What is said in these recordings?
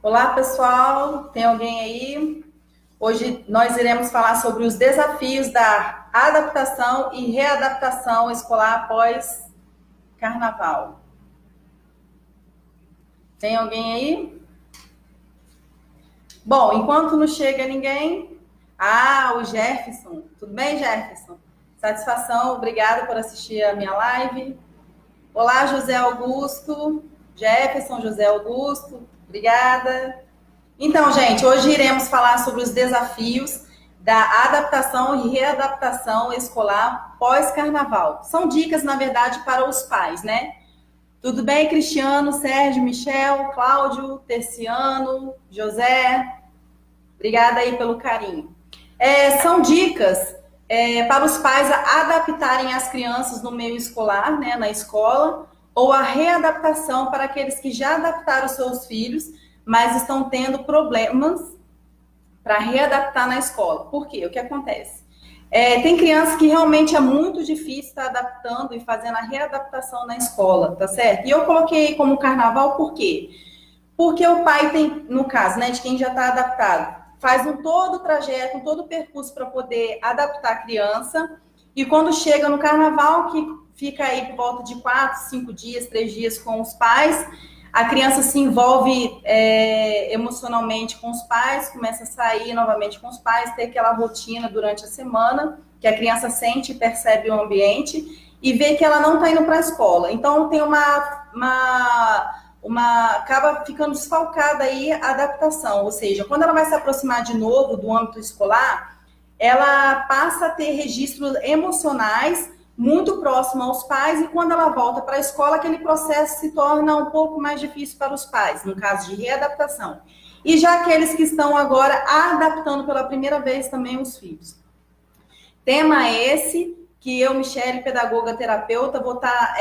Olá, pessoal. Tem alguém aí? Hoje nós iremos falar sobre os desafios da adaptação e readaptação escolar após carnaval. Tem alguém aí? Bom, enquanto não chega ninguém. O Jefferson. Tudo bem, Jefferson? Satisfação, obrigada por assistir a minha live. Olá, José Augusto. Jefferson, José Augusto. Obrigada. Então, gente, hoje iremos falar sobre os desafios da adaptação e readaptação escolar pós-carnaval. São dicas, na verdade, para os pais, né? Tudo bem, Cristiano, Sérgio, Michel, Cláudio, Terciano, José? Obrigada aí pelo carinho. São dicas para os pais adaptarem as crianças no meio escolar, né, na escola, ou a readaptação para aqueles que já adaptaram seus filhos, mas estão tendo problemas para readaptar na escola. Por quê? O que acontece? Tem crianças que realmente é muito difícil estar adaptando e fazendo a readaptação na escola, tá certo? E eu coloquei como carnaval por quê? Porque o pai tem, no caso, né, de quem já está adaptado, faz todo o trajeto, todo o percurso para poder adaptar a criança, e quando chega no carnaval, que fica aí por volta de 4, 5 dias, 3 dias com os pais, a criança se envolve emocionalmente com os pais, começa a sair novamente com os pais, ter aquela rotina durante a semana, que a criança sente e percebe o ambiente, e vê que ela não está indo para a escola. Então, tem acaba ficando desfalcada aí a adaptação, ou seja, quando ela vai se aproximar de novo do âmbito escolar, ela passa a ter registros emocionais muito próximo aos pais, e quando ela volta para a escola, aquele processo se torna um pouco mais difícil para os pais, no caso de readaptação. E já aqueles que estão agora adaptando pela primeira vez também os filhos. Tema esse que eu, Michele, pedagoga terapeuta, vou estar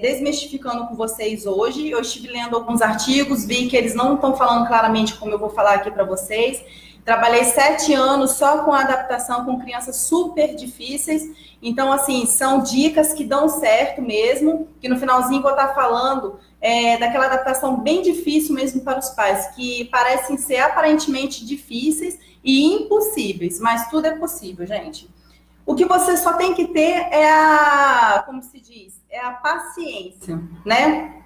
desmistificando com vocês hoje. Eu estive lendo alguns artigos, vi que eles não estão falando claramente como eu vou falar aqui para vocês. Trabalhei 7 anos só com adaptação com crianças super difíceis. Então, assim, são dicas que dão certo mesmo, que no finalzinho vou estar falando daquela adaptação bem difícil mesmo para os pais, que parecem ser aparentemente difíceis e impossíveis, mas tudo é possível, gente. O que você só tem que ter como se diz, é a paciência, né?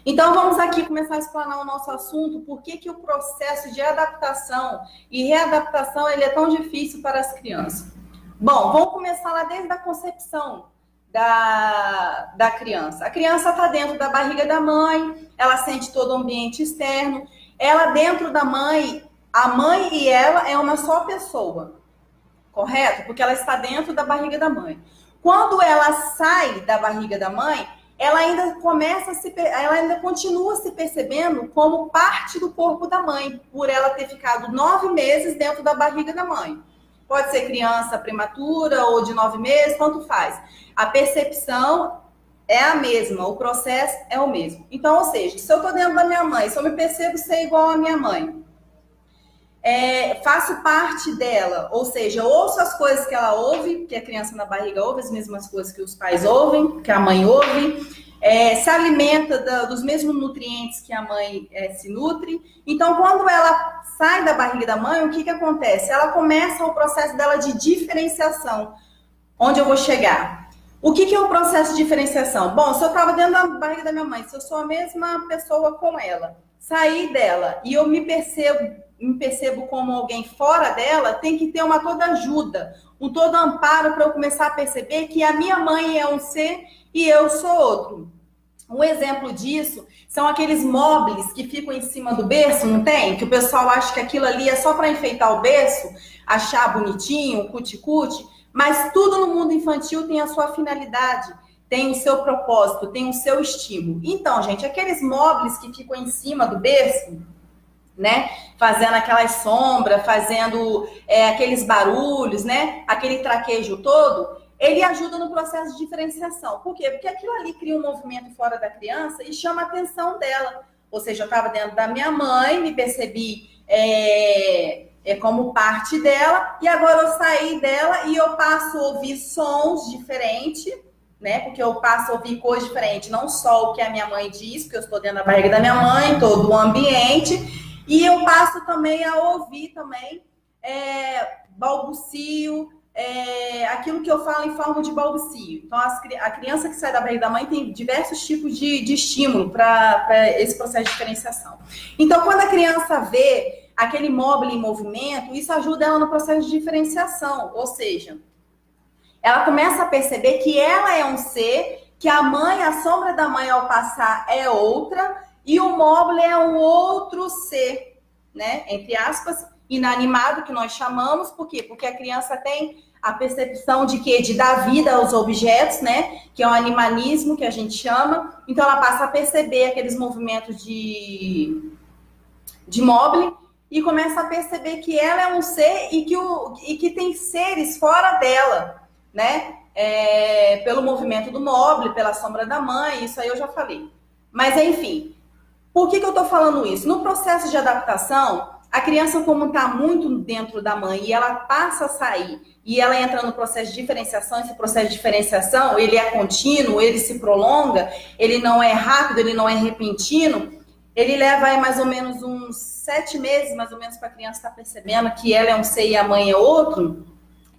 Então, vamos aqui começar a explanar o nosso assunto, por que o processo de adaptação e readaptação ele é tão difícil para as crianças. Bom, vamos começar lá desde a concepção da criança. A criança está dentro da barriga da mãe, ela sente todo o ambiente externo, ela dentro da mãe, a mãe e ela é uma só pessoa, correto? Porque ela está dentro da barriga da mãe. Quando ela sai da barriga da mãe, ela ainda continua se percebendo como parte do corpo da mãe, por ela ter ficado 9 meses dentro da barriga da mãe. Pode ser criança prematura ou de 9 meses, tanto faz. A percepção é a mesma, o processo é o mesmo. Então, ou seja, se eu estou dentro da minha mãe, se eu me percebo ser igual à minha mãe, faço parte dela, ou seja, ouço as coisas que ela ouve, que a criança na barriga ouve, as mesmas coisas que os pais ouvem, que a mãe ouve, se alimenta dos mesmos nutrientes que a mãe se nutre. Então, quando ela sai da barriga da mãe, o que acontece? Ela começa o processo dela de diferenciação. Onde eu vou chegar? O que é o processo de diferenciação? Bom, se eu estava dentro da barriga da minha mãe, se eu sou a mesma pessoa com ela, saí dela e eu me percebo como alguém fora dela, tem que ter uma toda ajuda, um todo amparo para eu começar a perceber que a minha mãe é um ser e eu sou outro. Um exemplo disso são aqueles móveis que ficam em cima do berço, não tem? Que o pessoal acha que aquilo ali é só para enfeitar o berço, achar bonitinho, cuti-cuti, mas tudo no mundo infantil tem a sua finalidade, tem o seu propósito, tem o seu estímulo. Então, gente, aqueles móveis que ficam em cima do berço, né, fazendo aquelas sombras, fazendo aqueles barulhos, né, aquele traquejo todo, ele ajuda no processo de diferenciação. Por quê? Porque aquilo ali cria um movimento fora da criança e chama a atenção dela. Ou seja, eu estava dentro da minha mãe, me percebi como parte dela, e agora eu saí dela e eu passo a ouvir sons diferentes, né? Porque eu passo a ouvir coisas diferentes, não só o que a minha mãe diz, porque eu estou dentro da barriga da minha mãe, todo o ambiente, e eu passo também a ouvir também balbucio, aquilo que eu falo em forma de balbucio. Então, a criança que sai da barriga da mãe tem diversos tipos de estímulo para esse processo de diferenciação. Então, quando a criança vê aquele móvel em movimento, isso ajuda ela no processo de diferenciação, ou seja, ela começa a perceber que ela é um ser, que a mãe, a sombra da mãe ao passar é outra, e o móvel é um outro ser, né? Entre aspas, inanimado, que nós chamamos. Por quê? Porque a criança tem a percepção de quê? De dar vida aos objetos, né? Que é o animalismo, que a gente chama. Então, ela passa a perceber aqueles movimentos de móvel e começa a perceber que ela é um ser e que tem seres fora dela, né? Pelo movimento do móvel, pela sombra da mãe, isso aí eu já falei. Mas, enfim, por que eu tô falando isso? No processo de adaptação, a criança, como está muito dentro da mãe e ela passa a sair e ela entra no processo de diferenciação, esse processo de diferenciação, ele é contínuo, ele se prolonga, ele não é rápido, ele não é repentino, ele leva aí mais ou menos uns 7 meses, mais ou menos, para a criança estar percebendo que ela é um ser e a mãe é outro.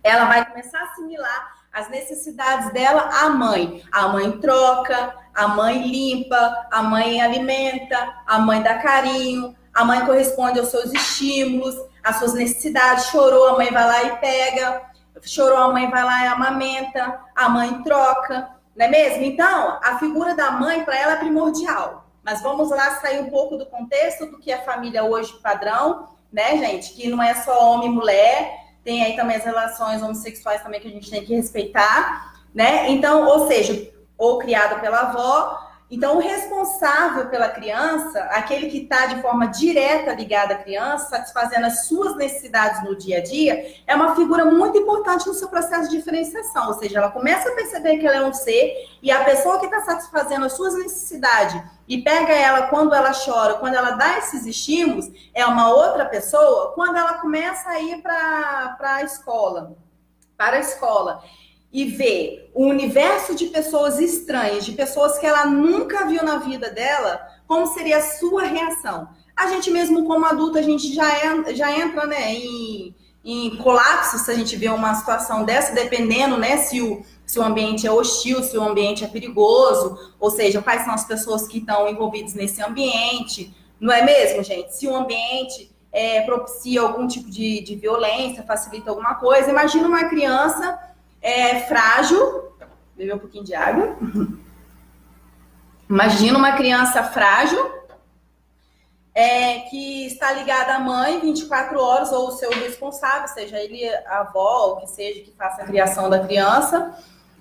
Ela vai começar a assimilar as necessidades dela à mãe. A mãe troca, a mãe limpa, a mãe alimenta, a mãe dá carinho, a mãe corresponde aos seus estímulos, às suas necessidades. Chorou, a mãe vai lá e pega. Chorou, a mãe vai lá e amamenta. A mãe troca, não é mesmo? Então, a figura da mãe, para ela, é primordial. Mas vamos lá sair um pouco do contexto do que é família hoje padrão, né, gente? Que não é só homem e mulher. Tem aí também as relações homossexuais também que a gente tem que respeitar, né? Então, ou seja, ou criado pela avó. Então, o responsável pela criança, aquele que está de forma direta ligado à criança, satisfazendo as suas necessidades no dia a dia, é uma figura muito importante no seu processo de diferenciação. Ou seja, ela começa a perceber que ela é um ser e a pessoa que está satisfazendo as suas necessidades e pega ela quando ela chora, quando ela dá esses estímulos, é uma outra pessoa. Quando ela começa a ir para a escola, e ver o universo de pessoas estranhas, de pessoas que ela nunca viu na vida dela, como seria a sua reação? A gente mesmo como adulto, a gente já entra, né, em colapso se a gente vê uma situação dessa, dependendo, né, se o ambiente é hostil, se o ambiente é perigoso, ou seja, quais são as pessoas que estão envolvidas nesse ambiente, não é mesmo, gente? Se o ambiente propicia algum tipo de violência, facilita alguma coisa, imagina uma criança frágil, beber um pouquinho de água. Imagina uma criança frágil, que está ligada à mãe 24 horas, ou o seu responsável, seja ele a avó, ou que seja, que faça a criação da criança,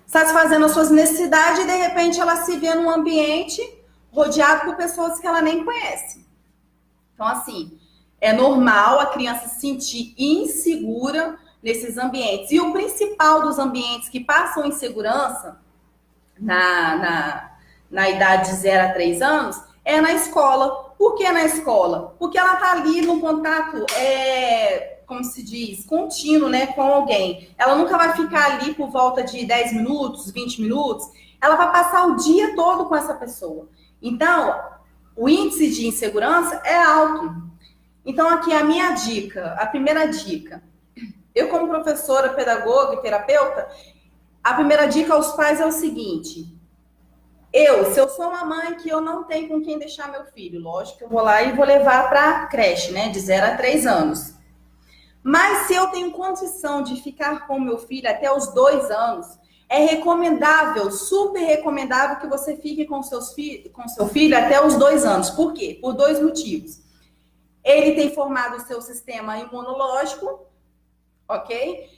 satisfazendo as suas necessidades, e de repente ela se vê num ambiente rodeado por pessoas que ela nem conhece. Então, assim, é normal a criança se sentir insegura nesses ambientes. E o principal dos ambientes que passam insegurança na idade de 0 a 3 anos é na escola. Por que na escola? Porque ela está ali no contato, como se diz, contínuo, né, com alguém. Ela nunca vai ficar ali por volta de 10 minutos, 20 minutos. Ela vai passar o dia todo com essa pessoa. Então, o índice de insegurança é alto. Então, aqui a minha dica, a primeira dica. Eu, como professora, pedagoga e terapeuta, a primeira dica aos pais é o seguinte: se eu sou uma mãe que eu não tenho com quem deixar meu filho, lógico que eu vou lá e vou levar para a creche, né, de 0 a 3 anos. Mas se eu tenho condição de ficar com meu filho até os 2 anos, é recomendável, super recomendável que você fique com seu filho até os 2 anos. Por quê? Por 2 motivos. Ele tem formado o seu sistema imunológico, ok?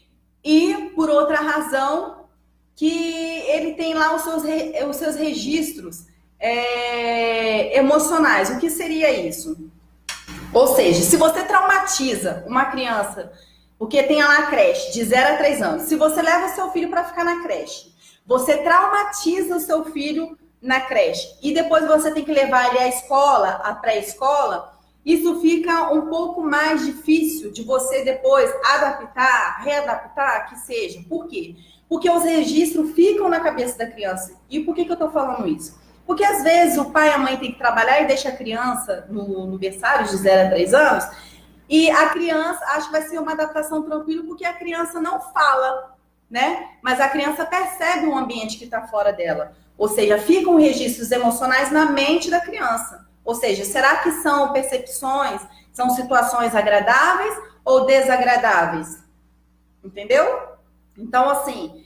E por outra razão, que ele tem lá os seus registros emocionais. O que seria isso? Ou seja, se você traumatiza uma criança, porque tem lá a creche de 0 a 3 anos, se você leva seu filho para ficar na creche, você traumatiza o seu filho na creche e depois você tem que levar ele à escola, à pré-escola, isso fica um pouco mais difícil de você depois adaptar, readaptar, que seja. Por quê? Porque os registros ficam na cabeça da criança. E por que eu estou falando isso? Porque às vezes o pai e a mãe tem que trabalhar e deixa a criança no berçário de 0 a 3 anos, e a criança acha que vai ser uma adaptação tranquila porque a criança não fala, né? Mas a criança percebe o ambiente que está fora dela. Ou seja, ficam registros emocionais na mente da criança. Ou seja, será que são percepções, são situações agradáveis ou desagradáveis? Entendeu? Então, assim,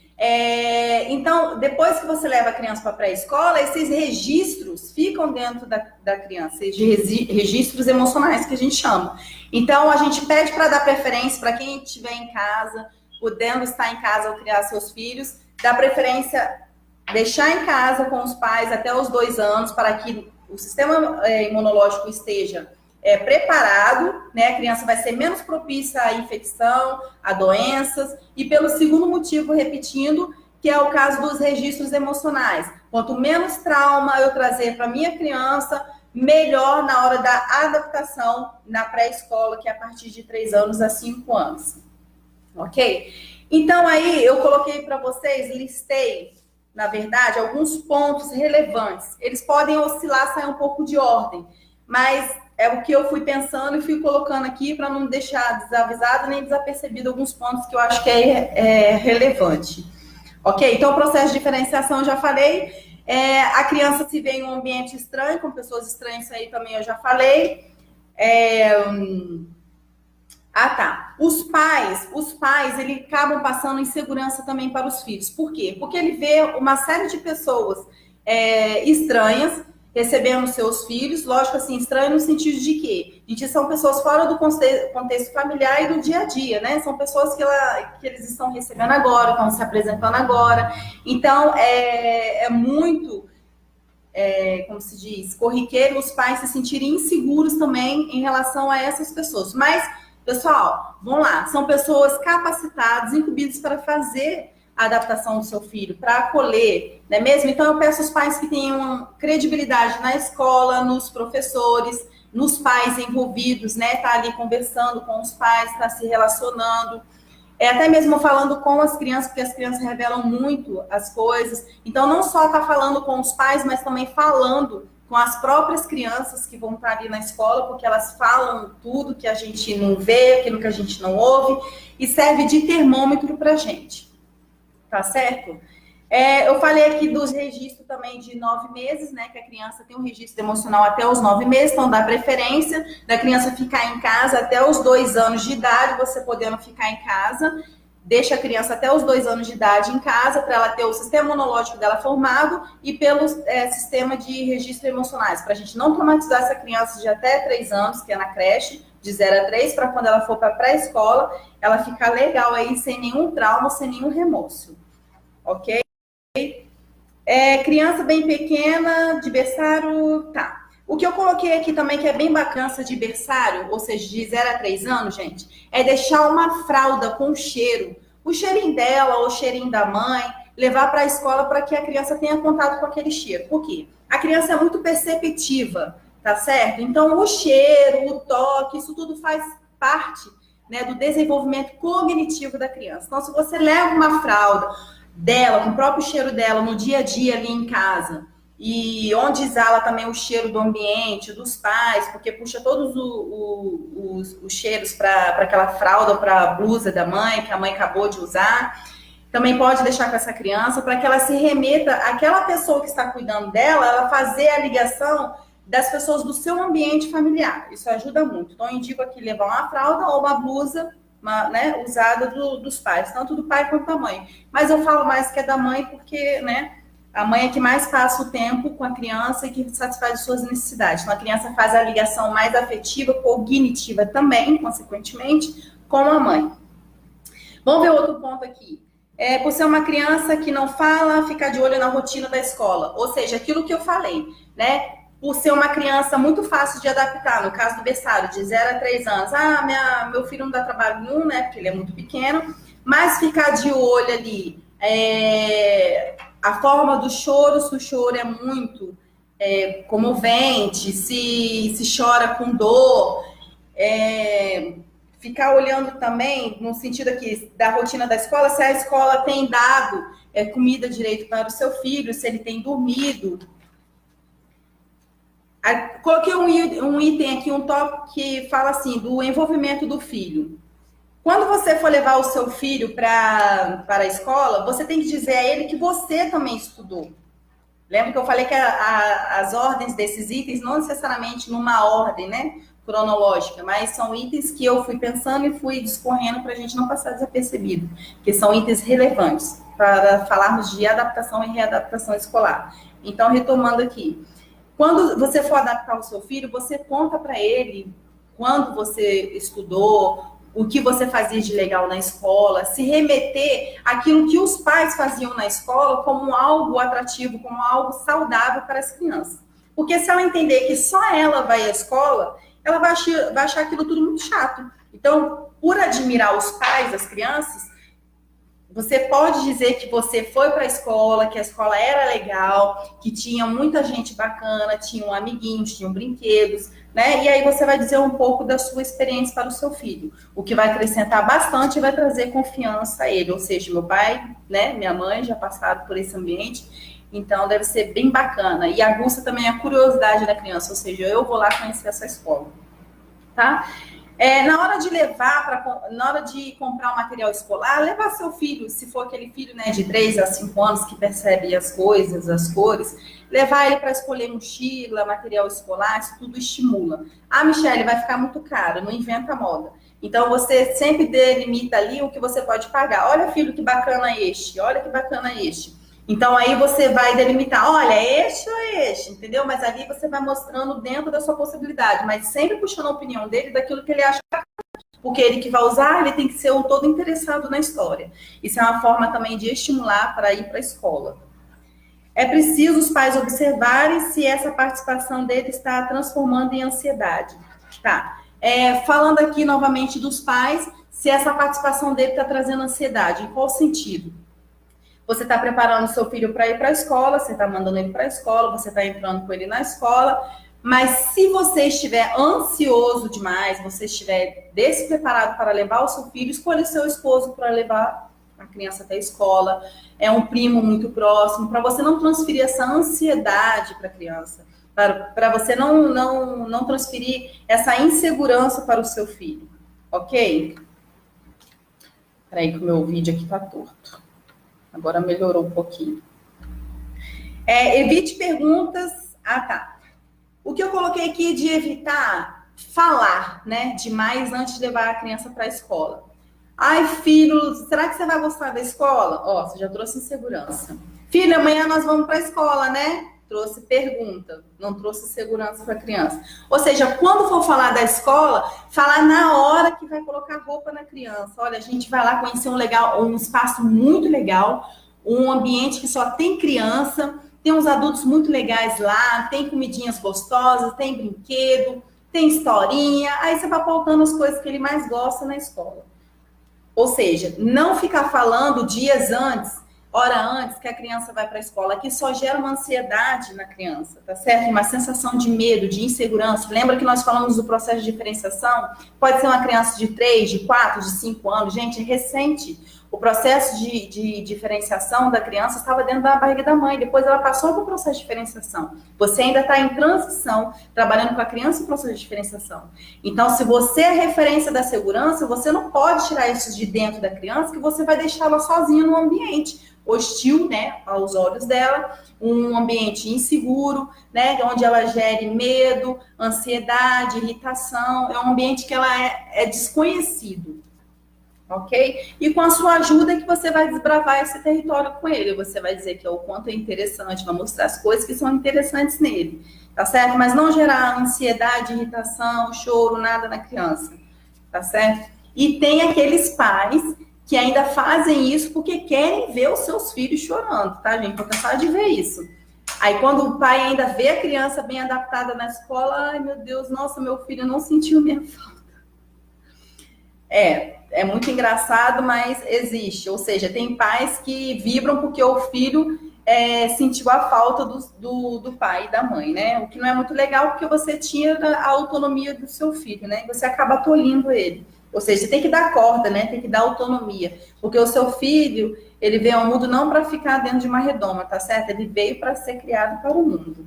então, depois que você leva a criança para a pré-escola, esses registros ficam dentro da criança, registros emocionais que a gente chama. Então, a gente pede para dar preferência para quem estiver em casa, podendo estar em casa ou criar seus filhos, dá preferência deixar em casa com os pais até os 2 anos, para que o sistema imunológico esteja preparado, né? A criança vai ser menos propícia à infecção, a doenças, e pelo segundo motivo, repetindo, que é o caso dos registros emocionais. Quanto menos trauma eu trazer para minha criança, melhor na hora da adaptação na pré-escola, que é a partir de 3 anos a 5 anos. Ok? Então, aí, eu coloquei para vocês, listei, na verdade, alguns pontos relevantes. Eles podem oscilar, sair um pouco de ordem, mas é o que eu fui pensando e fui colocando aqui para não deixar desavisado nem desapercebido alguns pontos que eu acho que é relevante. Ok? Então, o processo de diferenciação eu já falei. A criança se vê em um ambiente estranho, com pessoas estranhas, isso aí também eu já falei. Tá. Os pais, ele acabam passando insegurança também para os filhos. Por quê? Porque ele vê uma série de pessoas estranhas recebendo seus filhos, lógico assim, estranho no sentido de que são pessoas fora do contexto familiar e do dia a dia, né? São pessoas que eles estão recebendo agora, estão se apresentando agora. Então, é muito, como se diz, corriqueiro os pais se sentirem inseguros também em relação a essas pessoas. Mas, pessoal, vamos lá, são pessoas capacitadas, incumbidas para fazer a adaptação do seu filho, para acolher, não é mesmo? Então, eu peço aos pais que tenham credibilidade na escola, nos professores, nos pais envolvidos, né? Tá ali conversando com os pais, tá se relacionando, até mesmo falando com as crianças, porque as crianças revelam muito as coisas. Então, não só tá falando com os pais, mas também falando com as próprias crianças que vão estar ali na escola, porque elas falam tudo que a gente não vê, aquilo que a gente não ouve, e serve de termômetro pra gente. Tá certo? Eu falei aqui dos registros também de 9 meses, né? Que a criança tem um registro emocional até os 9 meses, então dá preferência da criança ficar em casa até os 2 anos de idade, você podendo ficar em casa, deixa a criança até os 2 anos de idade em casa, para ela ter o sistema imunológico dela formado e pelo sistema de registro emocionais, para a gente não traumatizar essa criança de até 3 anos, que é na creche, de 0 a 3, para quando ela for para a pré-escola, ela ficar legal aí, sem nenhum trauma, sem nenhum remorso. Ok? Criança bem pequena, de berçário, tá. O que eu coloquei aqui também, que é bem bacana de berçário, ou seja, de 0 a 3 anos, gente, é deixar uma fralda com cheiro. O cheirinho dela ou o cheirinho da mãe, levar para a escola para que a criança tenha contato com aquele cheiro. Por quê? A criança é muito perceptiva, tá certo? Então, o cheiro, o toque, isso tudo faz parte, né, do desenvolvimento cognitivo da criança. Então, se você leva uma fralda dela, com o próprio cheiro dela no dia a dia ali em casa, e onde exala também o cheiro do ambiente, dos pais, porque puxa todos os cheiros para aquela fralda, para a blusa da mãe, que a mãe acabou de usar. Também pode deixar com essa criança, para que ela se remeta àquela pessoa que está cuidando dela, ela fazer a ligação das pessoas do seu ambiente familiar. Isso ajuda muito. Então, eu indico aqui levar uma fralda ou uma blusa, né, usada dos pais, tanto do pai quanto da mãe. Mas eu falo mais que é da mãe porque, né, a mãe é que mais passa o tempo com a criança e que satisfaz as suas necessidades. Então, a criança faz a ligação mais afetiva, cognitiva também, consequentemente, com a mãe. Vamos ver outro ponto aqui. Por ser uma criança que não fala, ficar de olho na rotina da escola. Ou seja, aquilo que eu falei, né? Por ser uma criança muito fácil de adaptar, no caso do berçário, de 0 a 3 anos. Meu filho não dá trabalho nenhum, né? Porque ele é muito pequeno. Mas ficar de olho ali, a forma do choro, se o choro é muito comovente, se chora com dor, ficar olhando também, no sentido aqui da rotina da escola, se a escola tem dado comida direito para o seu filho, se ele tem dormido. Coloquei um item aqui, um tópico que fala assim, do envolvimento do filho. Quando você for levar o seu filho para a escola, você tem que dizer a ele que você também estudou. Lembra que eu falei que as ordens desses itens, não necessariamente numa ordem, né, cronológica, mas são itens que eu fui pensando e fui discorrendo para a gente não passar desapercebido, que são itens relevantes para falarmos de adaptação e readaptação escolar. Então, retomando aqui, quando você for adaptar o seu filho, você conta para ele quando você estudou, o que você fazia de legal na escola, se remeter àquilo que os pais faziam na escola como algo atrativo, como algo saudável para as crianças. Porque se ela entender que só ela vai à escola, ela vai achar aquilo tudo muito chato. Então, por admirar os pais das crianças, você pode dizer que você foi para a escola, que a escola era legal, que tinha muita gente bacana, tinham amiguinhos, tinham brinquedos, né? E aí você vai dizer um pouco da sua experiência para o seu filho, o que vai acrescentar bastante e vai trazer confiança a ele. Ou seja, meu pai, né, minha mãe já passaram por esse ambiente, então deve ser bem bacana. E aguça também a curiosidade da criança, ou seja, eu vou lá conhecer essa escola, tá? Na hora de na hora de comprar o material escolar, levar seu filho, se for aquele filho, né, de 3 a 5 anos que percebe as coisas, as cores, levar ele para escolher mochila, material escolar, isso tudo estimula. Ah, Michele, vai ficar muito caro, não inventa moda. Então, você sempre delimita ali o que você pode pagar. Olha, filho, que bacana este, olha que bacana este. Então, aí você vai delimitar, olha, este ou este, entendeu? Mas ali você vai mostrando dentro da sua possibilidade, mas sempre puxando a opinião dele daquilo que ele acha bacana. Porque ele que vai usar, ele tem que ser o todo interessado na história. Isso é uma forma também de estimular para ir para a escola. É preciso os pais observarem se essa participação dele está transformando em ansiedade. Tá. Falando aqui novamente dos pais, se essa participação dele está trazendo ansiedade, em qual sentido? Você está preparando o seu filho para ir para a escola, você está mandando ele para a escola, você está entrando com ele na escola, mas se você estiver ansioso demais, você estiver despreparado para levar o seu filho, escolha seu esposo para levar a criança até a escola, é um primo muito próximo, para você não transferir essa ansiedade para a criança, para você não transferir essa insegurança para o seu filho, ok? Espera aí que o meu vídeo aqui está torto. Agora melhorou um pouquinho. Evite perguntas. Ah, tá. O que eu coloquei aqui de evitar falar, né, demais antes de levar a criança para a escola. Ai, filho, será que você vai gostar da escola? Ó, você já trouxe insegurança. Filho, amanhã nós vamos para a escola, né? Trouxe pergunta, não trouxe segurança para a criança. Ou seja, quando for falar da escola, falar na hora que vai colocar roupa na criança. Olha, a gente vai lá conhecer um espaço muito legal, um ambiente que só tem criança, tem uns adultos muito legais lá, tem comidinhas gostosas, tem brinquedo, tem historinha. Aí você vai pautando as coisas que ele mais gosta na escola. Ou seja, não ficar falando dias antes, hora antes que a criança vai para a escola, que só gera uma ansiedade na criança, tá certo? Uma sensação de medo, de insegurança. Lembra que nós falamos do processo de diferenciação? Pode ser uma criança de 3, de 4, de 5 anos. Gente, é recente. O processo de diferenciação da criança estava dentro da barriga da mãe, depois ela passou para o processo de diferenciação. Você ainda está em transição, trabalhando com a criança no processo de diferenciação. Então, se você é referência da segurança, você não pode tirar isso de dentro da criança, que você vai deixá-la sozinha no ambiente hostil, né, aos olhos dela, um ambiente inseguro, né, onde ela gere medo, ansiedade, irritação, é um ambiente que ela é desconhecido, ok? E com a sua ajuda é que você vai desbravar esse território com ele, você vai dizer que é o quanto é interessante, vai mostrar as coisas que são interessantes nele, tá certo? Mas não gerar ansiedade, irritação, choro, nada na criança, tá certo? E tem aqueles pais que ainda fazem isso porque querem ver os seus filhos chorando, tá, gente? Tô cansada de ver isso. Aí, quando o pai ainda vê a criança bem adaptada na escola, ai, meu Deus, nossa, meu filho não sentiu minha falta. É muito engraçado, mas existe. Ou seja, tem pais que vibram porque o filho sentiu a falta do pai e da mãe, né? O que não é muito legal, porque você tira a autonomia do seu filho, né? Você acaba tolhindo ele. Ou seja, você tem que dar corda, né? Tem que dar autonomia. Porque o seu filho, ele veio ao mundo não para ficar dentro de uma redoma, tá certo? Ele veio para ser criado para o mundo.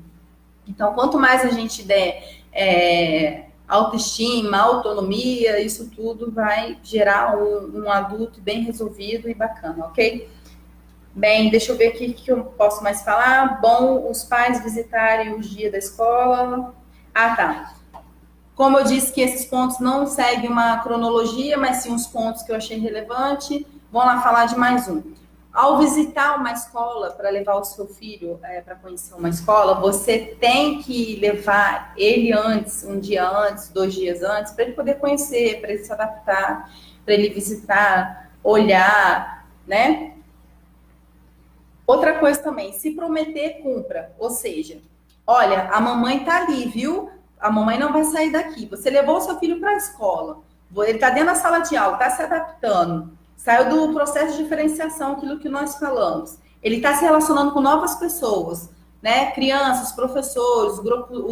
Então, quanto mais a gente der autoestima, autonomia, isso tudo vai gerar um adulto bem resolvido e bacana, ok? Bem, deixa eu ver aqui o que eu posso mais falar. Bom, os pais visitarem os dias da escola. Ah, tá. Como eu disse que esses pontos não seguem uma cronologia, mas sim uns pontos que eu achei relevante, vamos lá falar de mais um. Ao visitar uma escola para levar o seu filho para conhecer uma escola, você tem que levar ele antes, um dia antes, 2 dias antes, para ele poder conhecer, para ele se adaptar, para ele visitar, olhar, né? Outra coisa também, se prometer, cumpra. Ou seja, olha, a mamãe tá ali, viu? A mamãe não vai sair daqui. Você levou o seu filho para a escola, ele está dentro da sala de aula, está se adaptando, saiu do processo de diferenciação, aquilo que nós falamos. Ele está se relacionando com novas pessoas, né? Crianças, professores, o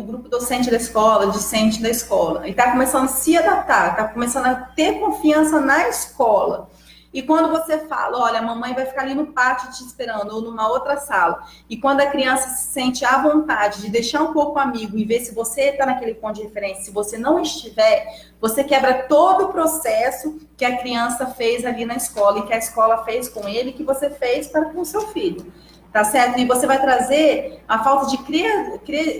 grupo docente da escola, discente da escola. Ele está começando a se adaptar, está começando a ter confiança na escola. E quando você fala, olha, a mamãe vai ficar ali no pátio te esperando, ou numa outra sala, e quando a criança se sente à vontade de deixar um pouco o amigo e ver se você está naquele ponto de referência, se você não estiver, você quebra todo o processo que a criança fez ali na escola, e que a escola fez com ele, que você fez com o seu filho. Tá certo? E você vai trazer a falta de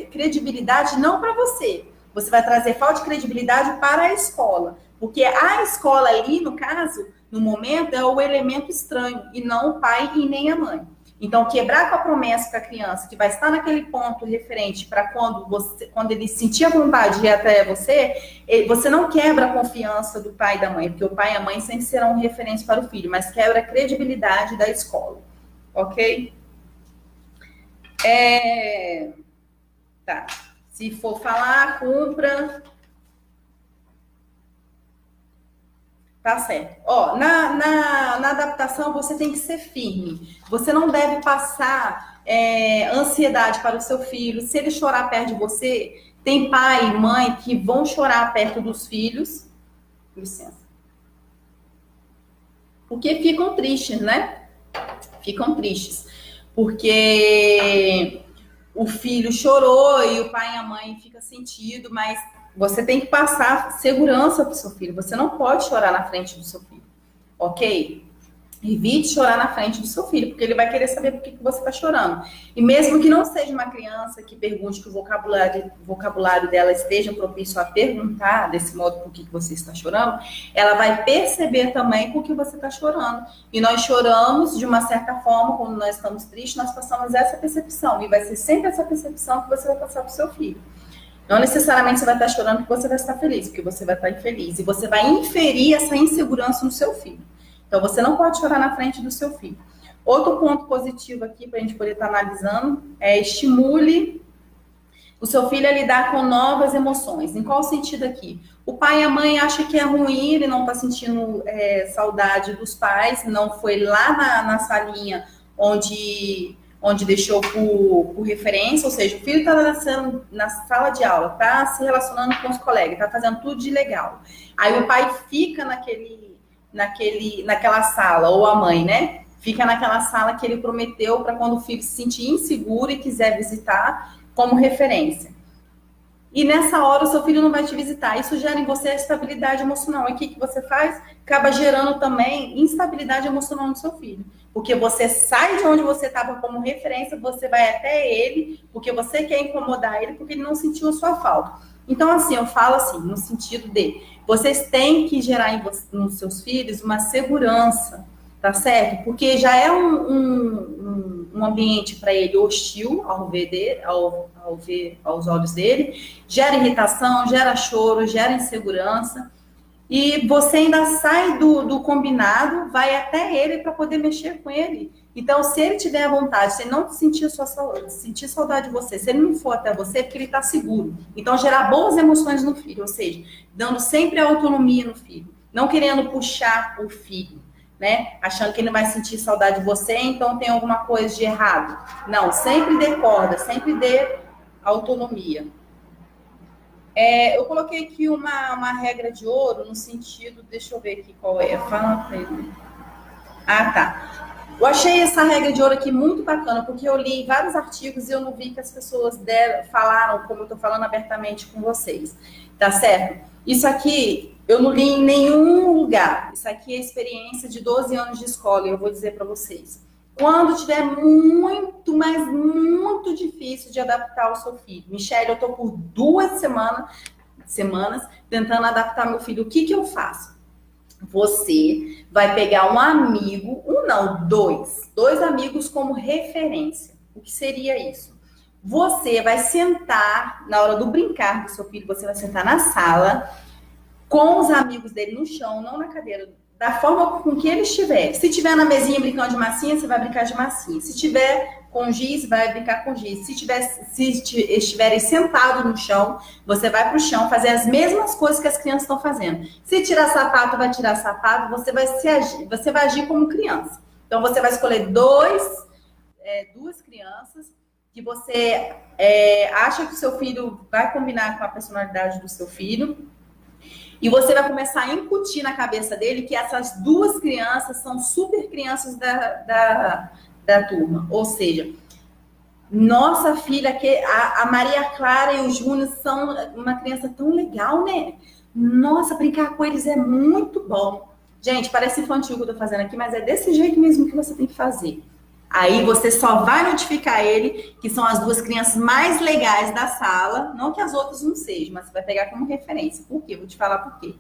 credibilidade não para você. Você vai trazer falta de credibilidade para a escola. Porque a escola ali, no caso, no momento, é o elemento estranho, e não o pai e nem a mãe. Então, quebrar com a promessa para a criança, que vai estar naquele ponto referente para quando ele sentir a vontade de ir até você, você não quebra a confiança do pai e da mãe, porque o pai e a mãe sempre serão referentes para o filho, mas quebra a credibilidade da escola. Ok? Tá. Se for falar, cumpra. Tá certo. Ó, na adaptação você tem que ser firme. Você não deve passar ansiedade para o seu filho. Se ele chorar perto de você, tem pai e mãe que vão chorar perto dos filhos. Licença. Porque ficam tristes, né? Ficam tristes. Porque o filho chorou e o pai e a mãe ficam sentido, mas você tem que passar segurança para o seu filho. Você não pode chorar na frente do seu filho, ok? Evite chorar na frente do seu filho, porque ele vai querer saber por que você está chorando. E mesmo que não seja uma criança que pergunte, que o vocabulário dela esteja propício a perguntar desse modo por que você está chorando, ela vai perceber também por que você está chorando. E nós choramos de uma certa forma, quando nós estamos tristes, nós passamos essa percepção. E vai ser sempre essa percepção que você vai passar para o seu filho. Não necessariamente você vai estar chorando porque você vai estar feliz, porque você vai estar infeliz. E você vai inferir essa insegurança no seu filho. Então, você não pode chorar na frente do seu filho. Outro ponto positivo aqui, para a gente poder estar analisando, estimule o seu filho a lidar com novas emoções. Em qual sentido aqui? O pai e a mãe acham que é ruim, ele não está sentindo saudade dos pais, não foi lá na salinha onde deixou por referência, ou seja, o filho está na sala de aula, está se relacionando com os colegas, está fazendo tudo de legal. Aí o pai fica naquela sala, ou a mãe, né? Fica naquela sala que ele prometeu para quando o filho se sentir inseguro e quiser visitar como referência. E nessa hora o seu filho não vai te visitar. Isso gera em você a estabilidade emocional. E o que você faz? Acaba gerando também instabilidade emocional no seu filho. Porque você sai de onde você estava como referência, você vai até ele, porque você quer incomodar ele, porque ele não sentiu a sua falta. Então, assim, eu falo assim, no sentido de vocês têm que gerar nos seus filhos uma segurança, tá certo? Porque já é um ambiente para ele hostil ao ver aos olhos dele, gera irritação, gera choro, gera insegurança. E você ainda sai do combinado, vai até ele para poder mexer com ele. Então, se ele tiver a vontade, se ele não sentir saudade de você, se ele não for até você, é porque ele está seguro. Então, gerar boas emoções no filho, ou seja, dando sempre autonomia no filho, não querendo puxar o filho, né? Achando que ele não vai sentir saudade de você, então tem alguma coisa de errado. Não, sempre dê corda, sempre dê autonomia. Eu coloquei aqui uma regra de ouro no sentido, deixa eu ver aqui qual é. Fala pra ele. Ah, tá. Eu achei essa regra de ouro aqui muito bacana, porque eu li vários artigos e eu não vi que as pessoas falaram, como eu estou falando abertamente com vocês. Tá certo? Isso aqui eu não li em nenhum lugar. Isso aqui é experiência de 12 anos de escola, e eu vou dizer para vocês. Quando tiver muito, mas muito difícil de adaptar o seu filho. Michele, eu estou por 2 semanas tentando adaptar meu filho. O que eu faço? Você vai pegar um amigo, um não, dois amigos como referência. O que seria isso? Você vai sentar, na hora do brincar do seu filho, você vai sentar na sala, com os amigos dele no chão, não na cadeira, da forma com que ele estiver. Se tiver na mesinha brincando de massinha, você vai brincar de massinha. Se tiver com giz, vai brincar com giz. Se estiverem sentados no chão, você vai para o chão fazer as mesmas coisas que as crianças estão fazendo. Se tirar sapato, vai tirar sapato, você vai agir como criança. Então, você vai escolher duas crianças que você acha que o seu filho vai combinar com a personalidade do seu filho. E você vai começar a incutir na cabeça dele que essas duas crianças são super crianças da turma. Ou seja, nossa filha, a Maria Clara e o Júnior são uma criança tão legal, né? Nossa, brincar com eles é muito bom. Gente, parece infantil o que eu tô fazendo aqui, mas é desse jeito mesmo que você tem que fazer. Aí você só vai notificar ele que são as duas crianças mais legais da sala, não que as outras não sejam, mas você vai pegar como referência. Por quê? Vou te falar por quê.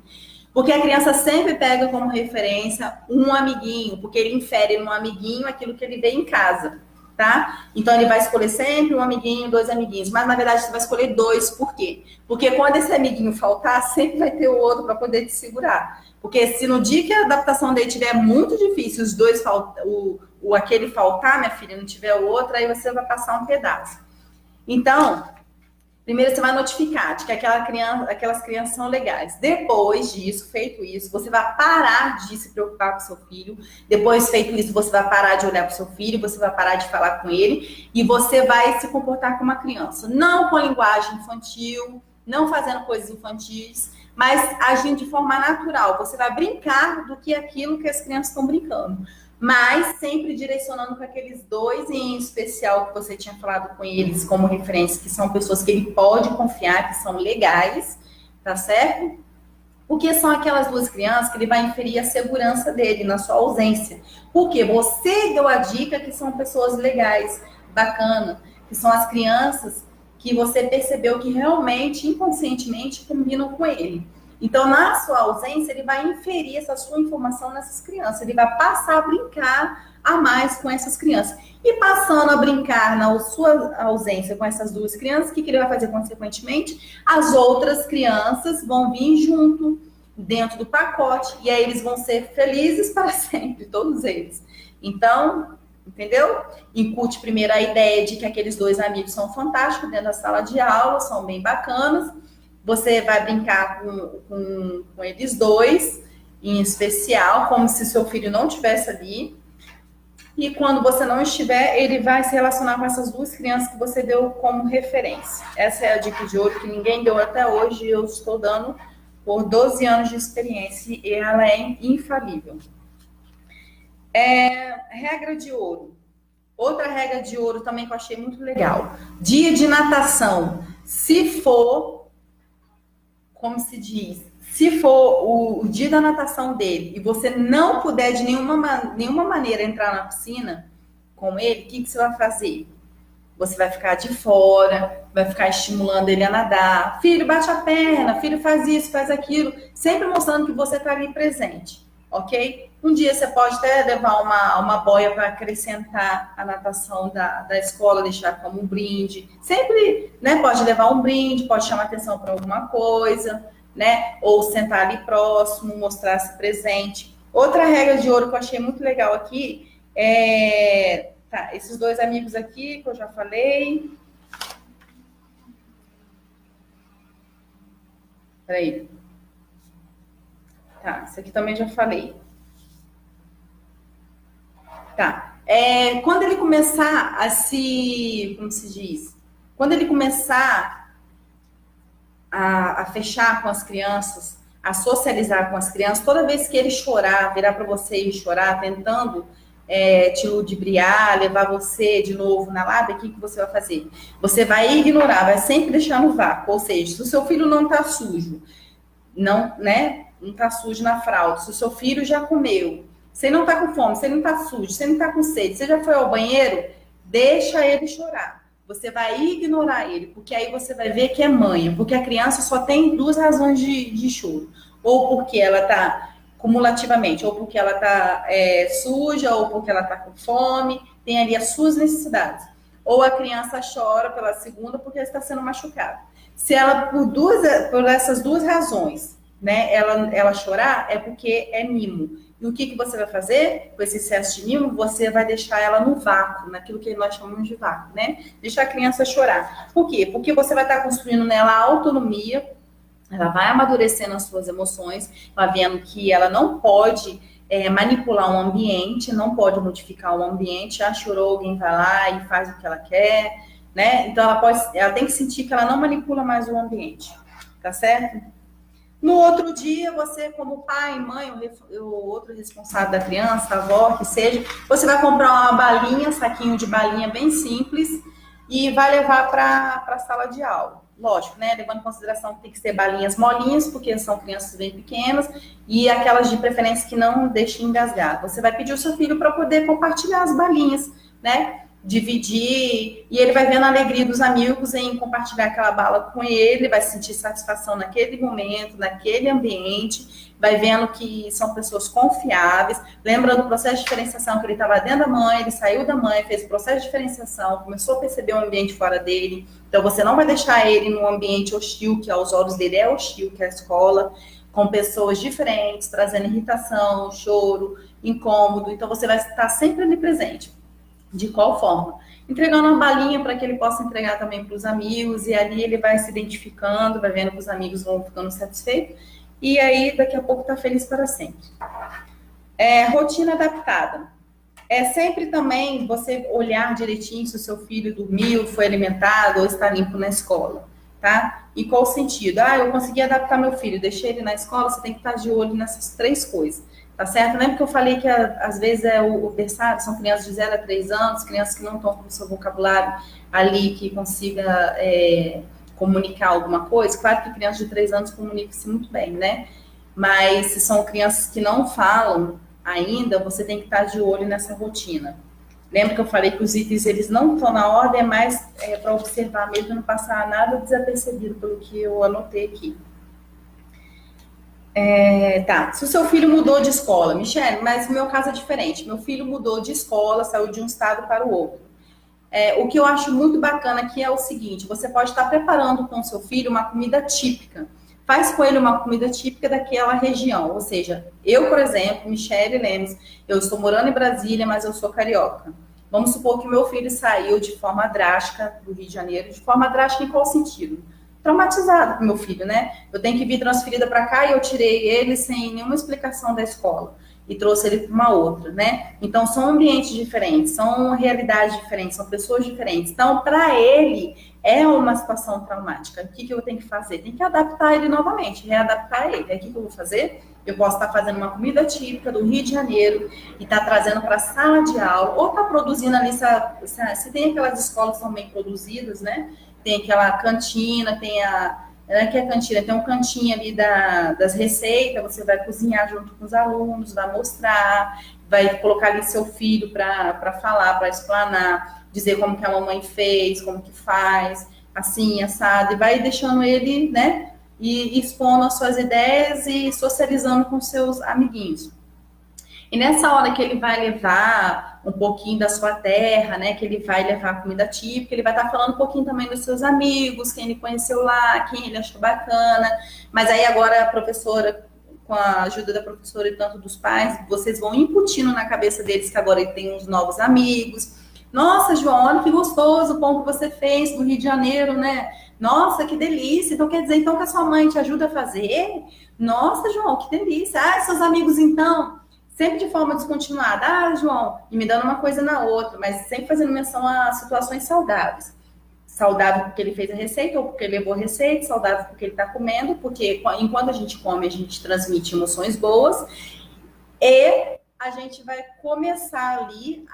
Porque a criança sempre pega como referência um amiguinho, porque ele infere no amiguinho aquilo que ele vê em casa, tá? Então ele vai escolher sempre um amiguinho, 2 amiguinhos, mas na verdade você vai escolher 2, por quê? Porque quando esse amiguinho faltar, sempre vai ter o outro para poder te segurar. Porque se no dia que a adaptação dele tiver muito difícil, os dois aquele faltar, minha filha, não tiver o outro, aí você vai passar um pedaço. Então, primeiro você vai notificar de que aquelas crianças são legais. Depois disso, feito isso, você vai parar de se preocupar com seu filho. Depois, feito isso, você vai parar de olhar para o seu filho, você vai parar de falar com ele e você vai se comportar como uma criança. Não com linguagem infantil, não fazendo coisas infantis, mas agindo de forma natural. Você vai brincar do que aquilo que as crianças estão brincando, mas sempre direcionando para aqueles 2 em especial que você tinha falado com eles como referência, que são pessoas que ele pode confiar, que são legais, tá certo? Porque são aquelas 2 crianças que ele vai inferir a segurança dele na sua ausência. Porque você deu a dica que são pessoas legais, bacana, que são as crianças que você percebeu que realmente, inconscientemente, combinam com ele. Então, na sua ausência, ele vai inferir essa sua informação nessas crianças. Ele vai passar a brincar a mais com essas crianças. E passando a brincar na sua ausência com essas 2 crianças, o que ele vai fazer consequentemente? As outras crianças vão vir junto, dentro do pacote, e aí eles vão ser felizes para sempre, todos eles. Então, entendeu? Incute primeiro a ideia de que aqueles 2 amigos são fantásticos dentro da sala de aula, são bem bacanas. Você vai brincar com eles 2, em especial, como se seu filho não estivesse ali. E quando você não estiver, ele vai se relacionar com essas 2 crianças que você deu como referência. Essa é a dica de ouro que ninguém deu até hoje, e eu estou dando por 12 anos de experiência, e ela é infalível. Regra de ouro. Outra regra de ouro também que eu achei muito legal. Dia de natação. Se for, como se diz, se for o dia da natação dele e você não puder de nenhuma maneira entrar na piscina com ele, o que você vai fazer? Você vai ficar de fora, vai ficar estimulando ele a nadar. Filho, bate a perna, filho, faz isso, faz aquilo. Sempre mostrando que você está ali presente, ok? Um dia você pode até levar uma boia para acrescentar a natação da escola, deixar como um brinde. Sempre, né, pode levar um brinde, pode chamar atenção para alguma coisa, né? Ou sentar ali próximo, mostrar-se presente. Outra regra de ouro que eu achei muito legal aqui tá, esses 2 amigos aqui que eu já falei. Peraí. Tá, isso aqui também já falei. Tá. Quando ele começar a se, como se diz? Quando ele começar a fechar com as crianças, a socializar com as crianças, toda vez que ele chorar, virar para você e chorar, tentando te ludibriar, levar você de novo na lábia, o que você vai fazer? Você vai ignorar, vai sempre deixar no vácuo. Ou seja, se o seu filho não está sujo, não, né? Não está sujo na fralda, se o seu filho já comeu, você não está com fome, você não está sujo, você não está com sede, você já foi ao banheiro, deixa ele chorar. Você vai ignorar ele, porque aí você vai ver que é manha, porque a criança só tem duas razões de choro. Ou porque ela está cumulativamente, ou porque ela está suja, ou porque ela está com fome, tem ali as suas necessidades. Ou a criança chora pela segunda porque está sendo machucada. Se ela, por essas duas razões, né, ela chorar, é porque é mimo. E o que você vai fazer com esse excesso de mimo? Você vai deixar ela no vácuo, naquilo que nós chamamos de vácuo, né? Deixar a criança chorar. Por quê? Porque você vai estar construindo nela a autonomia, ela vai amadurecendo as suas emoções, vai vendo que ela não pode manipular um ambiente, não pode modificar um ambiente. Chorou, alguém vai lá e faz o que ela quer, né? Então ela tem que sentir que ela não manipula mais o ambiente, tá certo? No outro dia, você, como pai, mãe, o outro responsável da criança, a avó, que seja, você vai comprar uma balinha, um saquinho de balinha bem simples e vai levar para a sala de aula. Lógico, né? Levando em consideração que tem que ser balinhas molinhas, porque são crianças bem pequenas, e aquelas de preferência que não deixem engasgar. Você vai pedir o seu filho para poder compartilhar as balinhas, né? Dividir, e ele vai vendo a alegria dos amigos em compartilhar aquela bala com ele, vai sentir satisfação naquele momento, naquele ambiente, vai vendo que são pessoas confiáveis. Lembra do processo de diferenciação, que ele estava dentro da mãe, ele saiu da mãe, fez o processo de diferenciação, começou a perceber o ambiente fora dele. Então você não vai deixar ele num ambiente hostil, que aos olhos dele é hostil, que é a escola, com pessoas diferentes, trazendo irritação, choro, incômodo. Então você vai estar sempre ali presente. De qual forma? Entregando uma balinha para que ele possa entregar também para os amigos, e ali ele vai se identificando, vai vendo que os amigos vão ficando satisfeitos, e aí daqui a pouco está feliz para sempre. Rotina adaptada. Sempre também você olhar direitinho se o seu filho dormiu, foi alimentado ou está limpo na escola, tá? E qual o sentido? Eu consegui adaptar meu filho, deixei ele na escola, você tem que estar de olho nessas três coisas. Tá certo? Lembra que eu falei que às vezes o berçário são crianças de 0 a 3 anos, crianças que não estão com o seu vocabulário ali, que consiga comunicar alguma coisa. Claro que crianças de 3 anos comunicam-se muito bem, né? Mas se são crianças que não falam ainda, você tem que estar de olho nessa rotina. Lembra que eu falei que os itens eles não estão na ordem, é mais para observar mesmo, não passar nada desapercebido pelo que eu anotei aqui. Tá, se o seu filho mudou de escola, Michele, mas o meu caso é diferente. Meu filho mudou de escola, saiu de um estado para o outro. O que eu acho muito bacana aqui é o seguinte: você pode estar preparando com o seu filho uma comida típica. Faz com ele uma comida típica daquela região. Ou seja, eu, por exemplo, Michele Lemes, eu estou morando em Brasília, mas eu sou carioca. Vamos supor que meu filho saiu de forma drástica do Rio de Janeiro. De forma drástica em qual sentido? Traumatizado com meu filho, né? Eu tenho que vir transferida para cá e eu tirei ele sem nenhuma explicação da escola e trouxe ele para uma outra, né? Então, são ambientes diferentes, são realidades diferentes, são pessoas diferentes. Então, para ele, é uma situação traumática. O que eu tenho que fazer? Tem que adaptar ele novamente, readaptar ele. Aí, o que eu vou fazer? Eu posso estar fazendo uma comida típica do Rio de Janeiro e estar trazendo para a sala de aula, ou estar produzindo ali, se tem aquelas escolas que são bem produzidas, né? Tem aquela cantina, tem tem um cantinho ali das receitas, você vai cozinhar junto com os alunos, vai mostrar, vai colocar ali seu filho para falar, para explanar, dizer como que a mamãe fez, como que faz, assim, assado, e vai deixando ele, né, e expondo as suas ideias e socializando com seus amiguinhos. E nessa hora que ele vai levar um pouquinho da sua terra, né, que ele vai levar comida típica, ele vai estar falando um pouquinho também dos seus amigos, quem ele conheceu lá, quem ele achou bacana. Mas aí agora a professora, com a ajuda da professora e tanto dos pais, vocês vão incutindo na cabeça deles que agora ele tem uns novos amigos. Nossa, João, olha que gostoso o pão que você fez do Rio de Janeiro, né? Nossa, que delícia. Então quer dizer então que a sua mãe te ajuda a fazer? Nossa, João, que delícia. Seus amigos então... sempre de forma descontinuada. Ah, João, e me dando uma coisa na outra, mas sempre fazendo menção a situações saudáveis. Saudável porque ele fez a receita ou porque ele levou a receita, saudável porque ele está comendo, porque enquanto a gente come, a gente transmite emoções boas, e a gente vai começar ali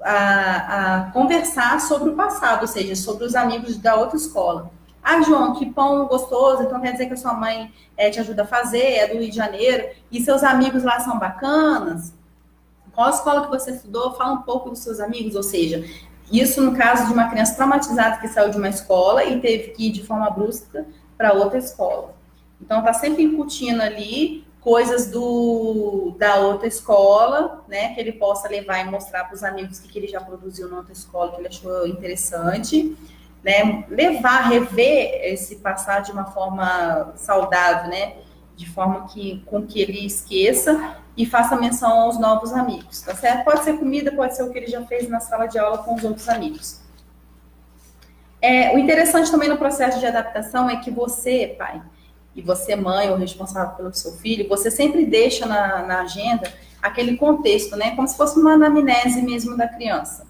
a conversar sobre o passado, ou seja, sobre os amigos da outra escola. Ah, João, que pão gostoso, então quer dizer que a sua mãe te ajuda a fazer, é do Rio de Janeiro, e seus amigos lá são bacanas? Qual escola que você estudou? Fala um pouco dos seus amigos, ou seja, isso no caso de uma criança traumatizada que saiu de uma escola e teve que ir de forma brusca para outra escola. Então, tá sempre incutindo ali coisas da outra escola, né, que ele possa levar e mostrar para os amigos que ele já produziu na outra escola, que ele achou interessante, né, levar, rever esse passado de uma forma saudável, né, de forma com que ele esqueça e faça menção aos novos amigos, tá certo? Pode ser comida, pode ser o que ele já fez na sala de aula com os outros amigos. O interessante também no processo de adaptação é que você, pai, e você, mãe, ou responsável pelo seu filho, você sempre deixa na agenda aquele contexto, né? Como se fosse uma anamnese mesmo da criança.